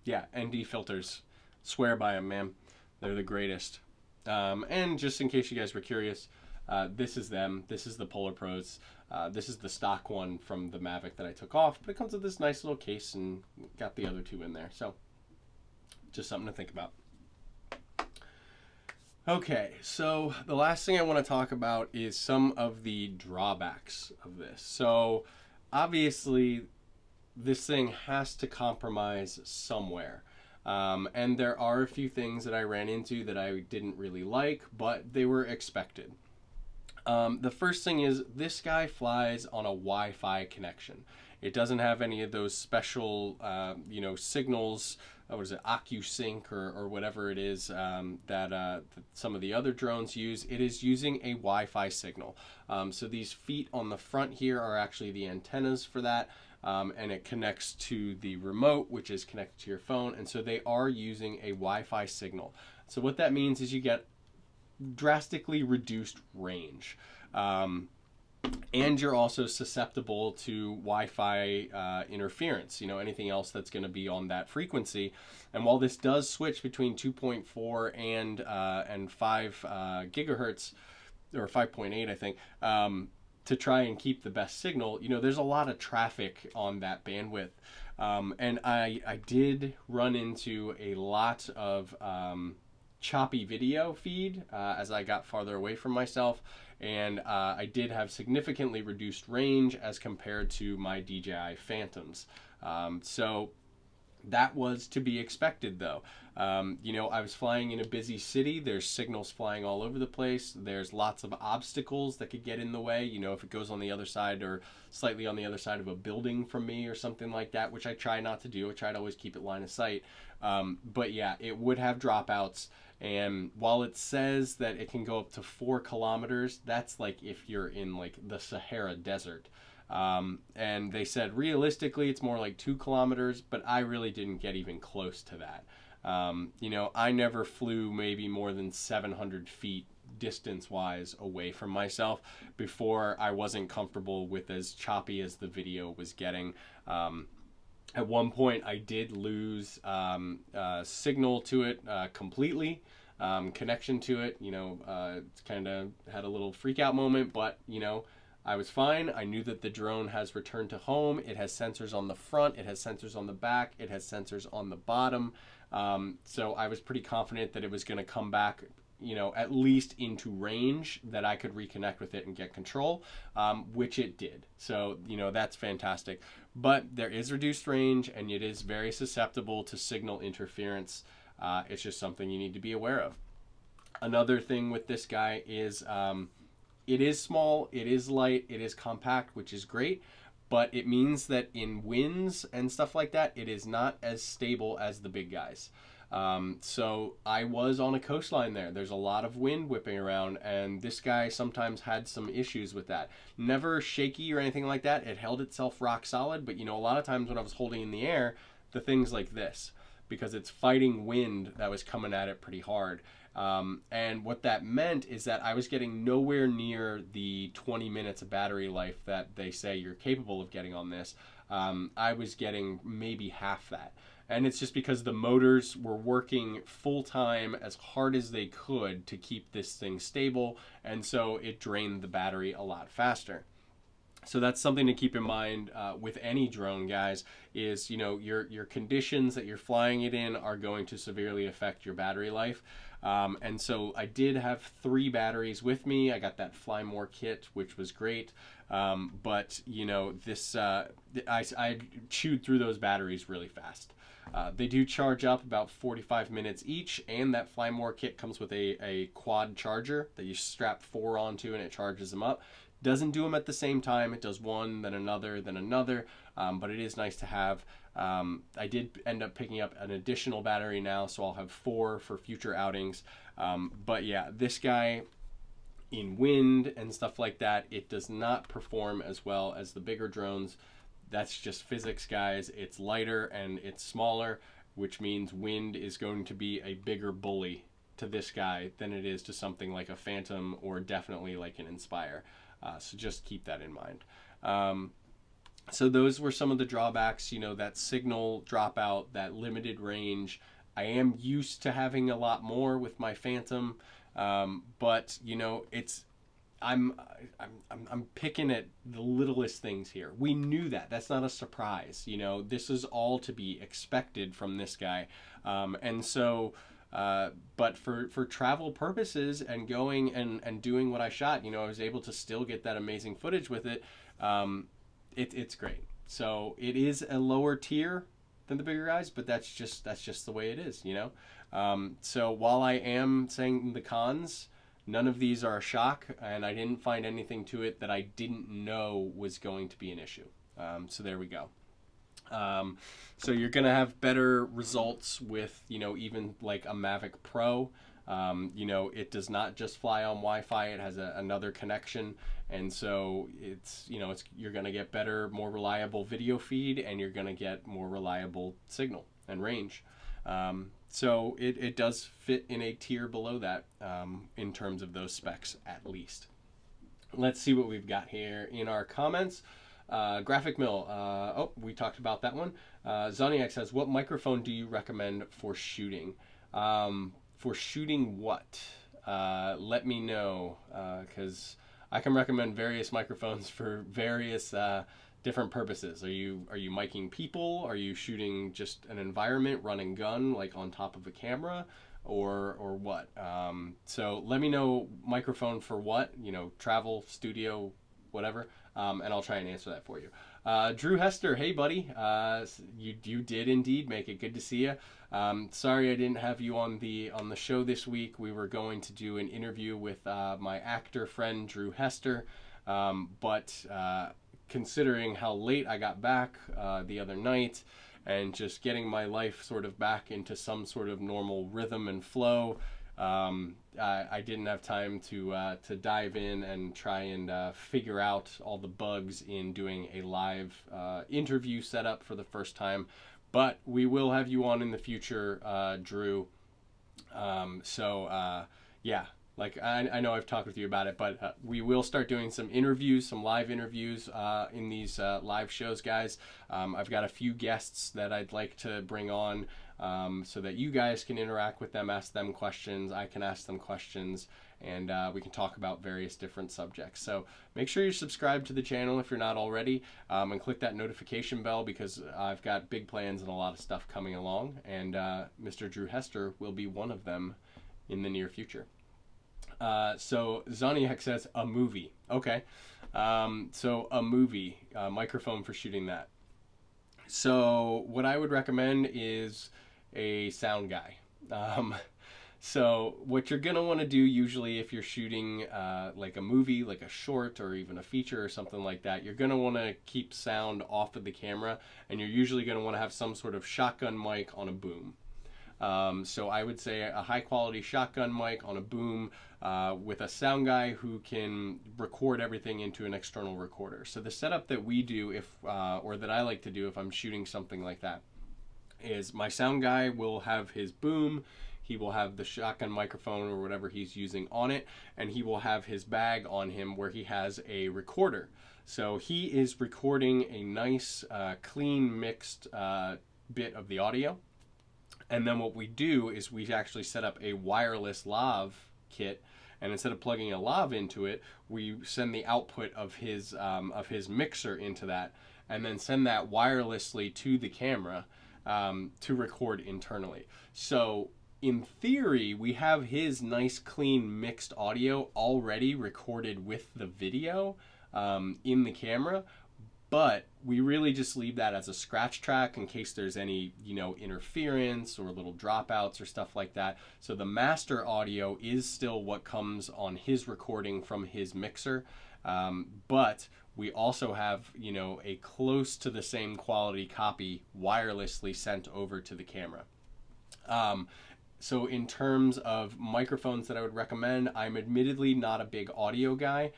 yeah, ND filters. Swear by them, man. They're the greatest. And just in case you guys were curious, this is them. This is the Polar Pros. This is the stock one from the Mavic that I took off. But it comes with this nice little case and got the other 2 in there. So, just something to think about. Okay, so the last thing I want to talk about is some of the drawbacks of this. So obviously this thing has to compromise somewhere. And there are a few things that I ran into that I didn't really like, but they were expected. The first thing is this guy flies on a Wi-Fi connection. It doesn't have any of those special, you know, signals. What is it, AccuSync or whatever it is that some of the other drones use. It is using a Wi-Fi signal. So these feet on the front here are actually the antennas for that. And it connects to the remote, which is connected to your phone. And so they are using a Wi-Fi signal. So what that means is you get drastically reduced range. and you're also susceptible to Wi-Fi interference, anything else that's going to be on that frequency. And while this does switch between 2.4 and 5 gigahertz, or 5.8, I think, to try and keep the best signal, there's a lot of traffic on that bandwidth. And I did run into a lot of choppy video feed as I got farther away from myself, and I did have significantly reduced range as compared to my DJI Phantoms. So that was to be expected, though. I was flying in a busy city. There's signals flying all over the place. There's lots of obstacles that could get in the way. If it goes on the other side or slightly on the other side of a building from me or something like that, which I try not to do. I try to always keep it line of sight. But yeah, it would have dropouts. And while it says that it can go up to 4 kilometers, that's like if you're in like the Sahara Desert. And they said realistically it's more like 2 kilometers, but I really didn't get even close to that. I never flew maybe more than 700 feet distance wise away from myself before I wasn't comfortable with as choppy as the video was getting. At one point I did lose signal to it completely, connection to it. Kind of had a little freak out moment, but I was fine. I knew that the drone has returned to home. It has sensors on the front, it has sensors on the back, it has sensors on the bottom. So I was pretty confident that it was going to come back, at least into range that I could reconnect with it and get control, which it did. So, that's fantastic. But there is reduced range, and it is very susceptible to signal interference. It's just something you need to be aware of. Another thing with this guy is it is small, it is light, it is compact, which is great, but it means that in winds and stuff like that, it is not as stable as the big guys. So I was on a coastline there. There's a lot of wind whipping around, and this guy sometimes had some issues with that. Never shaky or anything like that. It held itself rock solid, but a lot of times when I was holding in the air, the thing's like this, because it's fighting wind that was coming at it pretty hard. And what that meant is that I was getting nowhere near the 20 minutes of battery life that they say you're capable of getting on this. I was getting maybe half that. And it's just because the motors were working full time as hard as they could to keep this thing stable, and so it drained the battery a lot faster. So that's something to keep in mind with any drone, guys, is your conditions that you're flying it in are going to severely affect your battery life. And so I did have 3 batteries with me. I got that Fly More kit, which was great. But this I chewed through those batteries really fast. They do charge up about 45 minutes each, and that Fly More kit comes with a quad charger that you strap 4 onto, and it charges them up. Doesn't do them at the same time. It does one, then another, but it is nice to have. I did end up picking up an additional battery now, so I'll have 4 for future outings. But yeah, this guy in wind and stuff like that, it does not perform as well as the bigger drones. That's just physics, guys. It's lighter and it's smaller, which means wind is going to be a bigger bully to this guy than it is to something like a Phantom or definitely like an Inspire. So just keep that in mind. So those were some of the drawbacks, that signal dropout, that limited range. I am used to having a lot more with my Phantom, but I'm picking at the littlest things here. We knew that. That's not a surprise. This is all to be expected from this guy. And so, but for travel purposes and going and doing what I shot, I was able to still get that amazing footage with it. It's great. So it is a lower tier than the bigger guys, but that's just the way it is, So while I am saying the cons, none of these are a shock, and I didn't find anything to it that I didn't know was going to be an issue. So there we go. So you're going to have better results with, even like a Mavic Pro. It does not just fly on Wi-Fi. It has another connection. And so you're going to get better, more reliable video feed, and you're going to get more reliable signal and range. So it does fit in a tier below that in terms of those specs, at least. Let's see what we've got here in our comments. Graphic Mill. Oh, we talked about that one. Zoniac says, what microphone do you recommend for shooting? For shooting what? Let me know, because I can recommend various microphones for various different purposes. Are you miking people? Are you shooting just an environment, run and gun, like on top of a camera? Or what? So let me know microphone for what, you know, travel, studio, whatever, and I'll try and answer that for you. Drew Hester, hey buddy, you did indeed make it. Good to see you. Sorry I didn't have you on the show this week. We were going to do an interview with my actor friend Drew Hester, but considering how late I got back the other night, and just getting my life sort of back into some sort of normal rhythm and flow, I didn't have time to dive in and try and figure out all the bugs in doing a live interview setup for the first time. But we will have you on in the future, Drew. Yeah. Like, I know I've talked with you about it, but we will start doing some interviews, some live interviews in these live shows, guys. I've got a few guests that I'd like to bring on so that you guys can interact with them, ask them questions, I can ask them questions, and we can talk about various different subjects. So make sure you're subscribed to the channel if you're not already, and click that notification bell, because I've got big plans and a lot of stuff coming along, and Mr. Drew Hester will be one of them in the near future. So Zoniac says a movie. Okay. So a movie, microphone for shooting that. So what I would recommend is a sound guy. So what you're going to want to do usually if you're shooting like a movie, like a short or even a feature or something like that, you're going to want to keep sound off of the camera, and you're usually going to want to have some sort of shotgun mic on a boom. So I would say a high quality shotgun mic on a boom with a sound guy who can record everything into an external recorder. So the setup that we do, or that I like to do if I'm shooting something like that, is my sound guy will have his boom, he will have the shotgun microphone or whatever he's using on it, and he will have his bag on him where he has a recorder. So he is recording a nice, clean, mixed bit of the audio. And then what we do is we actually set up a wireless lav kit, and instead of plugging a lav into it, we send the output of his mixer into that, and then send that wirelessly to the camera to record internally. So in theory, we have his nice, clean, mixed audio already recorded with the video in the camera. But we really just leave that as a scratch track in case there's any, you know, interference or little dropouts or stuff like that. So the master audio is still what comes on his recording from his mixer. But we also have, you know, a close to the same quality copy wirelessly sent over to the camera. So in terms of microphones that I would recommend, I'm admittedly not a big audio guy.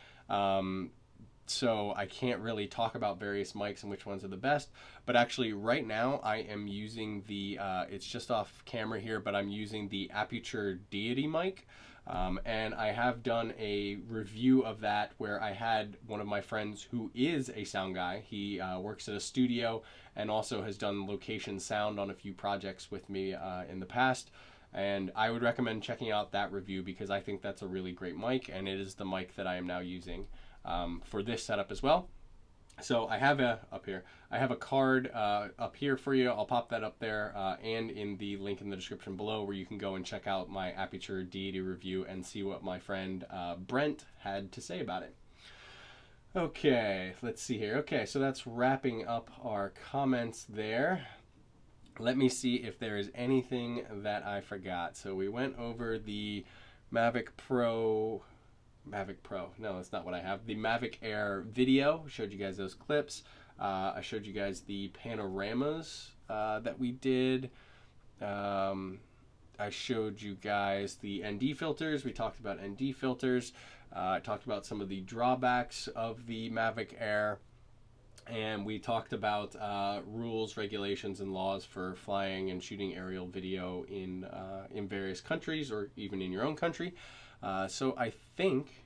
So I can't really talk about various mics and which ones are the best, but actually right now I am using the, it's just off camera here, but I'm using the Aputure Deity mic, and I have done a review of that where I had one of my friends who is a sound guy. He works at a studio and also has done location sound on a few projects with me in the past. And I would recommend checking out that review because I think that's a really great mic, and it is the mic that I am now using for this setup as well. So I have I have a card up here for you. I'll pop that up there and in the link in the description below, where you can go and check out my Aputure Deity review and see what my friend Brent had to say about it. Okay, let's see here. Okay, so that's wrapping up our comments there. Let me see if there is anything that I forgot. So we went over the Mavic Pro, no, that's not what I have. The Mavic Air video, showed you guys those clips. I showed you guys the panoramas that we did. I showed you guys the ND filters. We talked about ND filters. I talked about some of the drawbacks of the Mavic Air. And we talked about rules, regulations, and laws for flying and shooting aerial video in various countries, or even in your own country. So I think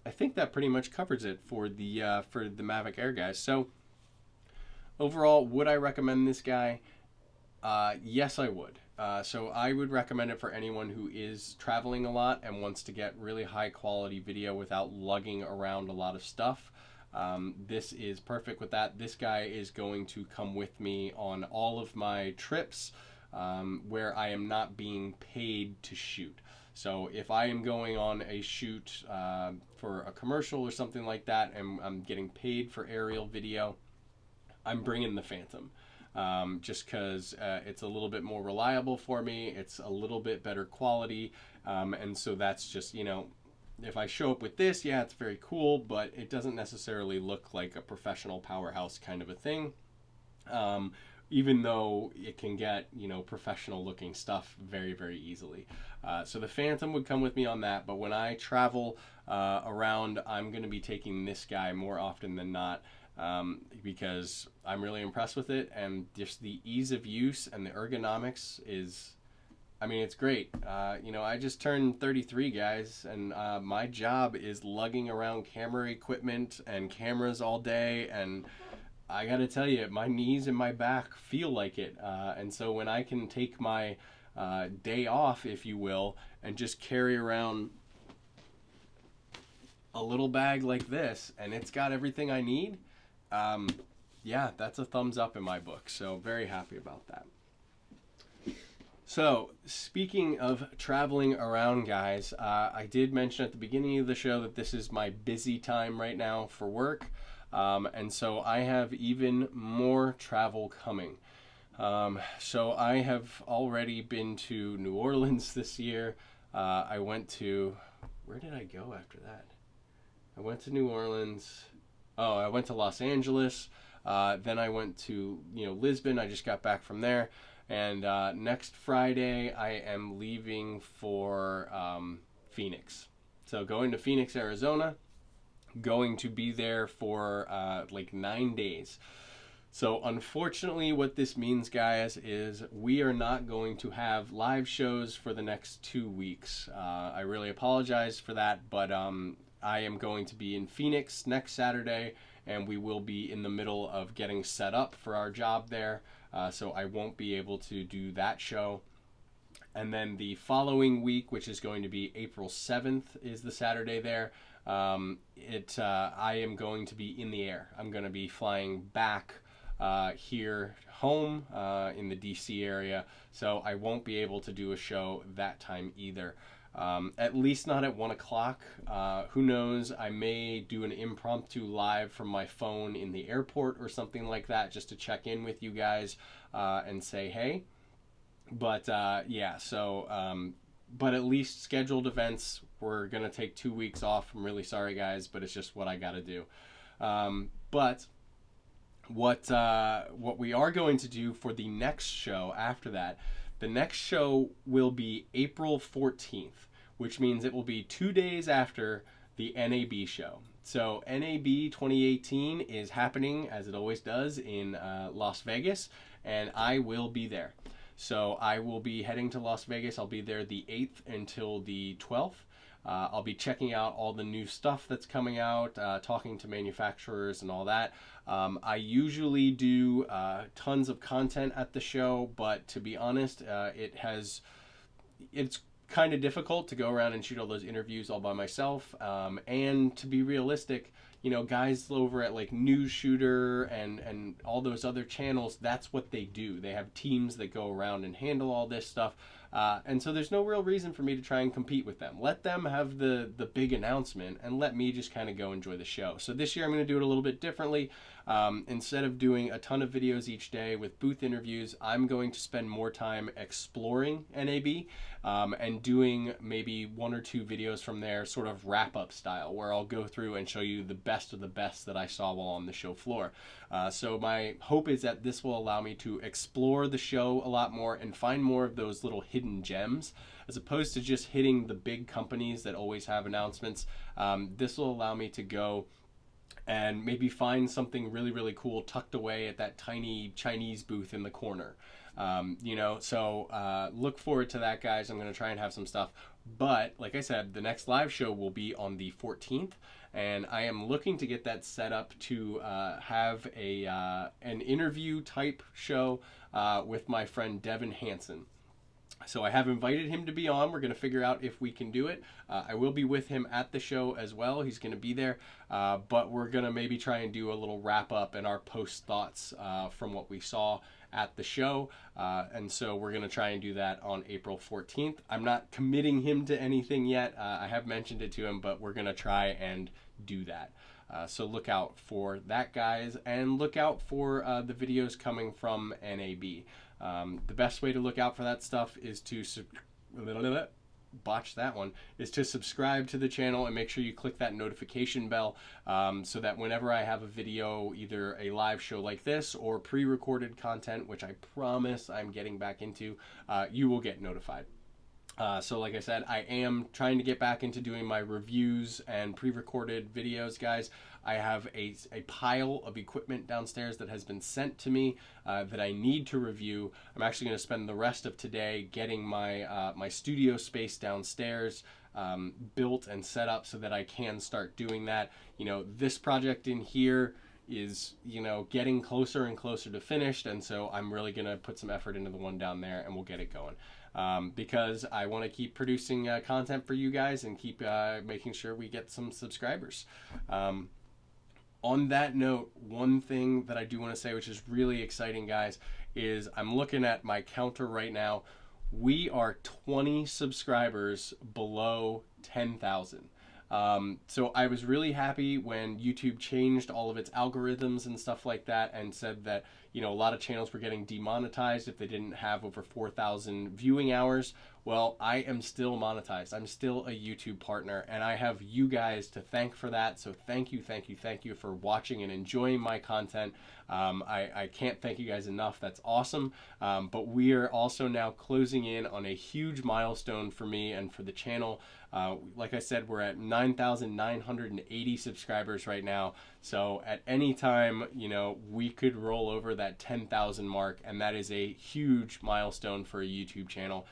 I think that pretty much covers it for the Mavic Air, guys. So overall, would I recommend this guy? Yes, I would. So I would recommend it for anyone who is traveling a lot and wants to get really high quality video without lugging around a lot of stuff. This is perfect with that. This guy is going to come with me on all of my trips where I am not being paid to shoot. So if I am going on a shoot for a commercial or something like that and I'm getting paid for aerial video, I'm bringing the Phantom. Just because it's a little bit more reliable for me, it's a little bit better quality, and so that's just, you know, if I show up with this, yeah, it's very cool, but it doesn't necessarily look like a professional powerhouse kind of a thing, even though it can get, you know, professional looking stuff very, very easily. So the Phantom would come with me on that, but when I travel around, I'm going to be taking this guy more often than not, because I'm really impressed with it, and just the ease of use and the ergonomics is, I mean, it's great. You know, I just turned 33, guys, and my job is lugging around camera equipment and cameras all day, and I gotta tell you, my knees and my back feel like it. And so when I can take my day off, if you will, and just carry around a little bag like this, and it's got everything I need, yeah, that's a thumbs up in my book. So very happy about that. So speaking of traveling around, guys, I did mention at the beginning of the show that this is my busy time right now for work. And so I have even more travel coming. So I have already been to New Orleans this year. I went to, where did I go after that? I went to New Orleans. Oh, I went to Los Angeles. Then I went to, you know, Lisbon. I just got back from there. And next Friday, I am leaving for Phoenix. So going to Phoenix, Arizona. Going to be there for like 9 days. So unfortunately, what this means, guys, is we are not going to have live shows for the next 2 weeks. I really apologize for that, but I am going to be in Phoenix next Saturday, and we will be in the middle of getting set up for our job there. So I won't be able to do that show. And then the following week, which is going to be April 7th, is the Saturday there. I am going to be in the air. I'm going to be flying back here home in the DC area, so I won't be able to do a show that time either. At least not at 1 o'clock. Who knows? I may do an impromptu live from my phone in the airport or something like that, just to check in with you guys and say hey. But yeah, so but at least scheduled events, we're gonna take 2 weeks off. I'm really sorry, guys, but it's just what I gotta do. But what we are going to do for the next show after that, the next show will be April 14th, which means it will be 2 days after the NAB show. So NAB 2018 is happening, as it always does, in Las Vegas, and I will be there. So I will be heading to Las Vegas. I'll be there the 8th until the 12th. I'll be checking out all the new stuff that's coming out, talking to manufacturers and all that. I usually do tons of content at the show, but to be honest, it's kind of difficult to go around and shoot all those interviews all by myself. And to be realistic, you know, guys over at like News Shooter and all those other channels, that's what they do. They have teams that go around and handle all this stuff. And so there's no real reason for me to try and compete with them. Let them have the big announcement and let me just kind of go enjoy the show. So this year I'm going to do it a little bit differently. Instead of doing a ton of videos each day with booth interviews, I'm going to spend more time exploring NAB and doing maybe 1 or 2 videos from there, sort of wrap-up style, where I'll go through and show you the best of the best that I saw while on the show floor. So my hope is that this will allow me to explore the show a lot more and find more of those little hidden gems, as opposed to just hitting the big companies that always have announcements. This will allow me to go and maybe find something really, really cool tucked away at that tiny Chinese booth in the corner. You know, so look forward to that, guys. I'm going to try and have some stuff. But like I said, the next live show will be on the 14th, and I am looking to get that set up to have an interview type show with my friend Devin Hansen. So I have invited him to be on. We're going to figure out if we can do it. I will be with him at the show as well. He's going to be there, but we're going to maybe try and do a little wrap up and our post thoughts from what we saw at the show. And so we're going to try and do that on April 14th. I'm not committing him to anything yet. I have mentioned it to him, but we're going to try and do that. So look out for that, guys, and look out for the videos coming from NAB. The best way to look out for that stuff is to subscribe to the channel and make sure you click that notification bell so that whenever I have a video, either a live show like this or pre-recorded content, which I promise I'm getting back into, you will get notified. So like I said, I am trying to get back into doing my reviews and pre-recorded videos, guys. I have a pile of equipment downstairs that has been sent to me that I need to review. I'm actually going to spend the rest of today getting my my studio space downstairs built and set up so that I can start doing that. You know, this project in here is, you know, getting closer and closer to finished, and so I'm really going to put some effort into the one down there, and we'll get it going. Because I want to keep producing content for you guys and keep making sure we get some subscribers. On that note, one thing that I do want to say, which is really exciting, guys, is I'm looking at my counter right now. We are 20 subscribers below 10,000. So I was really happy when YouTube changed all of its algorithms and stuff like that and said that, you know, a lot of channels were getting demonetized if they didn't have over 4,000 viewing hours. Well, I am still monetized. I'm still a YouTube partner, and I have you guys to thank for that. So thank you, thank you, thank you for watching and enjoying my content. I can't thank you guys enough. That's awesome. But we are also now closing in on a huge milestone for me and for the channel. Like I said, we're at 9,980 subscribers right now. So at any time, you know, we could roll over that 10,000 mark, and that is a huge milestone for a YouTube channel.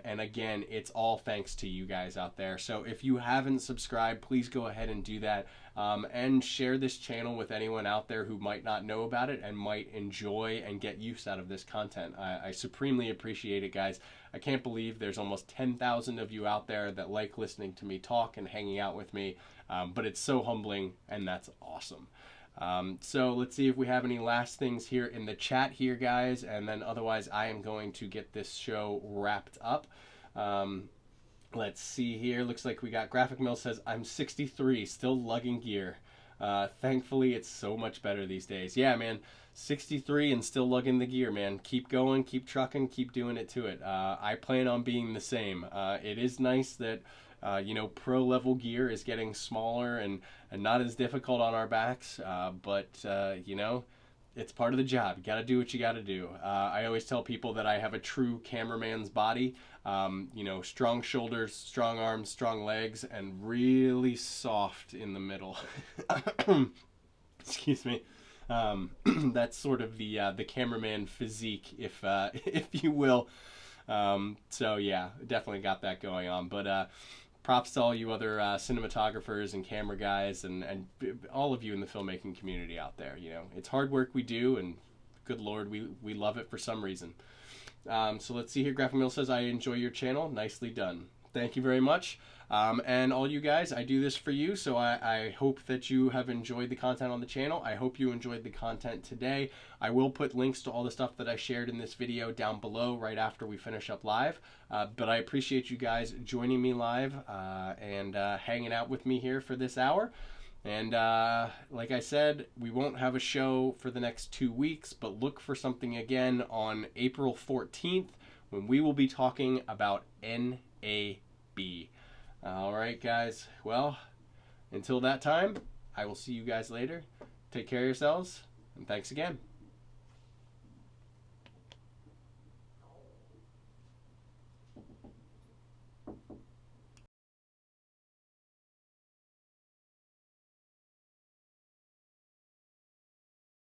And again, it's all thanks to you guys out there. So if you haven't subscribed, please go ahead and do that. And share this channel with anyone out there who might not know about it and might enjoy and get use out of this content. I supremely appreciate it, guys. I can't believe there's almost 10,000 of you out there that like listening to me talk and hanging out with me. But it's so humbling, and that's awesome. So let's see if we have any last things here in the chat here, guys, and then otherwise I am going to get this show wrapped up. Let's see here. Looks like we got Graphic Mill says, I'm 63, still lugging gear. Thankfully, it's so much better these days. Yeah, man, 63 and still lugging the gear, man. Keep going, keep trucking, keep doing it to it. I plan on being the same. It is nice that you know, pro level gear is getting smaller and not as difficult on our backs, but you know, it's part of the job. You got to do what you got to do. I always tell people that I have a true cameraman's body. You know, strong shoulders, strong arms, strong legs, and really soft in the middle. Excuse me. That's sort of the cameraman physique, if you will. So yeah, definitely got that going on. But props to all you other cinematographers and camera guys and all of you in the filmmaking community out there. You know, it's hard work we do, and good Lord, we love it for some reason. So let's see here. Graphic Mill says, I enjoy your channel. Nicely done. Thank you very much. And all you guys, I do this for you, so I hope that you have enjoyed the content on the channel. I hope you enjoyed the content today. I will put links to all the stuff that I shared in this video down below right after we finish up live. But I appreciate you guys joining me live and hanging out with me here for this hour. And like I said, we won't have a show for the next 2 weeks, but look for something again on April 14th when we will be talking about NAB. All right, guys. Well, until that time, I will see you guys later. Take care of yourselves, and thanks again.